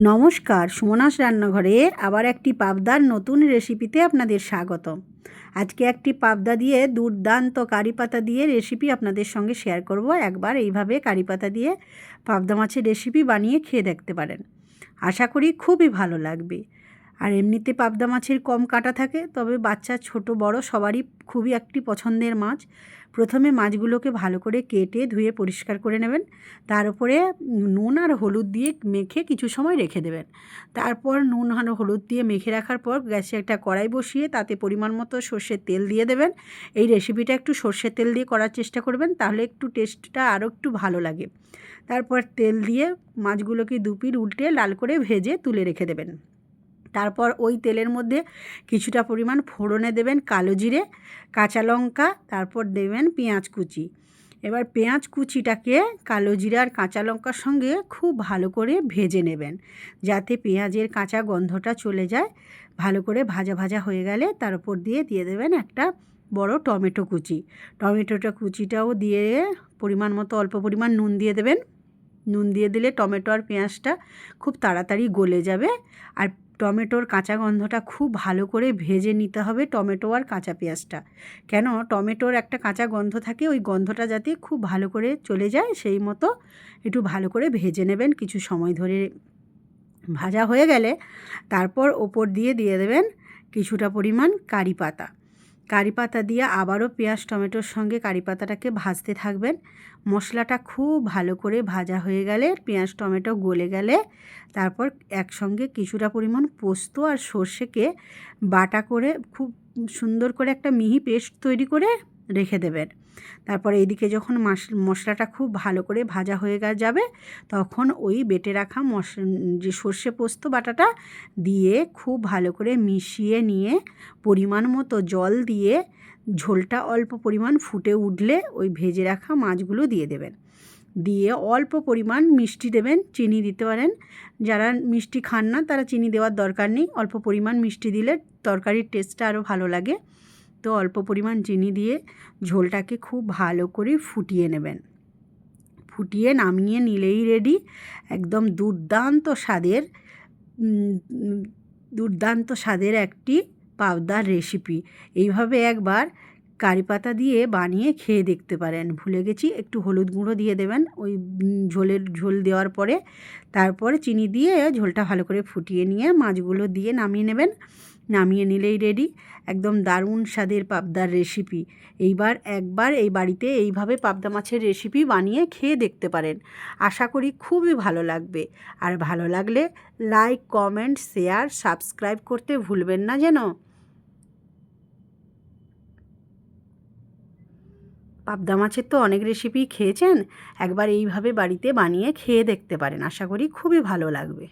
নমস্কার, সুমনাস রান্নাঘরে আবার একটি পাবদার নতুন রেসিপিতে আপনাদের স্বাগতম। আজকে একটি পাবদা দিয়ে দুর্দান্ত কারি পাতা দিয়ে রেসিপি আপনাদের সঙ্গে শেয়ার করব। একবার এইভাবে কারি পাতা দিয়ে পাবদা মাছের রেসিপি বানিয়ে খেয়ে দেখতে পারেন, আশা করি খুবই ভালো লাগবে। আর এমনিতে পাবদা মাছের কম কাটা থাকে, তবে বাচ্চা ছোট বড় সবারই খুবই একটি পছন্দের মাছ। প্রথমে মাছগুলোকে ভালো করে কেটে ধুয়ে পরিষ্কার করে নেবেন। তার উপরে নুন আর হলুদ দিয়ে মেখে কিছু সময় রেখে দেবেন। তারপর নুন আর হলুদ দিয়ে মেখে রাখার পর গ্যাসে একটা কড়াই বসিয়ে তাতে পরিমাণ মতো সর্ষের তেল দিয়ে দেবেন। এই রেসিপিটা একটু সর্ষের তেল দিয়ে করার চেষ্টা করবেন, তাহলে একটু টেস্টটা আরও একটু ভালো লাগে। তারপর তেল দিয়ে মাছগুলোকে দুপিঠ উল্টে লাল করে ভেজে তুলে রেখে দেবেন। তারপর ওই তেলের মধ্যে কিছুটা পরিমাণ ফোড়নে দেবেন কালো জিরে, কাঁচা লঙ্কা, তারপর দেবেন পেঁয়াজ কুচি। এবার পেঁয়াজ কুচিটাকে কালো জিরে আর কাঁচা লঙ্কার সঙ্গে খুব ভালো করে ভেজে নেবেন, যাতে পেঁয়াজের কাঁচা গন্ধটা চলে যায়। ভালো করে ভাজা ভাজা হয়ে গেলে তার উপর দিয়ে দেবেন একটা বড় টমেটো কুচি। টমেটোটা কুচিটাও দিয়ে পরিমাণ মতো অল্প পরিমাণ নুন দিয়ে দেবেন। নুন দিয়ে দিলে টমেটো আর পেঁয়াজটা খুব তাড়াতাড়ি গলে যাবে। আর টমেটোর কাঁচা গন্ধটা খুব ভালো করে ভেজে নিতে হবে, টমেটো আর কাঁচা পেঁয়াজটা। কেন, টমেটোর একটা কাঁচা গন্ধ থাকে, ওই গন্ধটা যাতে খুব ভালো করে চলে যায় সেই মতো একটু ভালো করে ভেজে নেবেন। কিছু সময় ধরে ভাজা হয়ে গেলে তারপর ওপর দিয়ে দেবেন কিছুটা পরিমাণ কারি পাতা। কারি পাতা দিয়ে আবারও পেঁয়াজ টমেটোর সঙ্গে কারি পাতাটাকে ভাজতে থাকবেন। মশলাটা খুব ভালো করে ভাজা হয়ে গেলে, পেঁয়াজ টমেটো গলে গেলে তারপর একসঙ্গে কিছুটা পরিমাণ পোস্ত আর সর্ষেকে বাটা করে খুব সুন্দর করে একটা মিহি পেস্ট তৈরি করে রেখে দেবেন। তারপর এইদিকে যখন মশলাটা খুব ভালো করে ভাজা হয়ে যাবে, তখন ওই বেটে রাখা যে সর্ষে পোস্ত বাটাটা দিয়ে খুব ভালো করে মিশিয়ে নিয়ে পরিমাণ মতো জল দিয়ে ঝোলটা অল্প পরিমাণ ফুটে উঠলে ওই ভেজে রাখা মাছগুলো দিয়ে দেবেন। দিয়ে অল্প পরিমাণ মিষ্টি দেবেন, চিনি দিতে পারেন। যারা মিষ্টি খান না তারা চিনি দেওয়ার দরকার নেই, অল্প পরিমাণ মিষ্টি দিলে তরকারির টেস্টটা আরও ভালো লাগে। তো অল্প পরিমাণ চিনি দিয়ে ঝোলটাকে খুব ভালো করে ফুটিয়ে নেবেন। ফুটিয়ে নামিয়ে নিলেই রেডি একদম দুর্দান্ত স্বাদের একটি পাবদার রেসিপি। এইভাবে একবার কারি পাতা দিয়ে বানিয়ে খেয়ে দেখতে পারেন। ভুলে গেছি, একটু হলুদ গুঁড়ো দিয়ে দেবেন ওই ঝোল দেওয়ার পরে। তারপরে চিনি দিয়ে ঝোলটা ভালো করে ফুটিয়ে নিয়ে মাছগুলো দিয়ে নামিয়ে নেবেন। নামিয়ে নিলেই রেডি একদম দারুণ স্বাদের পাবদার রেসিপি। একবার এই বাড়িতে এইভাবে পাবদা মাছের রেসিপি বানিয়ে খেয়ে দেখতে পারেন, আশা করি খুবই ভালো লাগবে। আর ভালো লাগলে লাইক, কমেন্ট, শেয়ার, সাবস্ক্রাইব করতে ভুলবেন না যেন। পাবদা মাছের তো অনেক রেসিপি খেয়েছেন, একবার এইভাবে বাড়িতে বানিয়ে খেয়ে দেখতে পারেন, আশা করি খুবই ভালো লাগবে।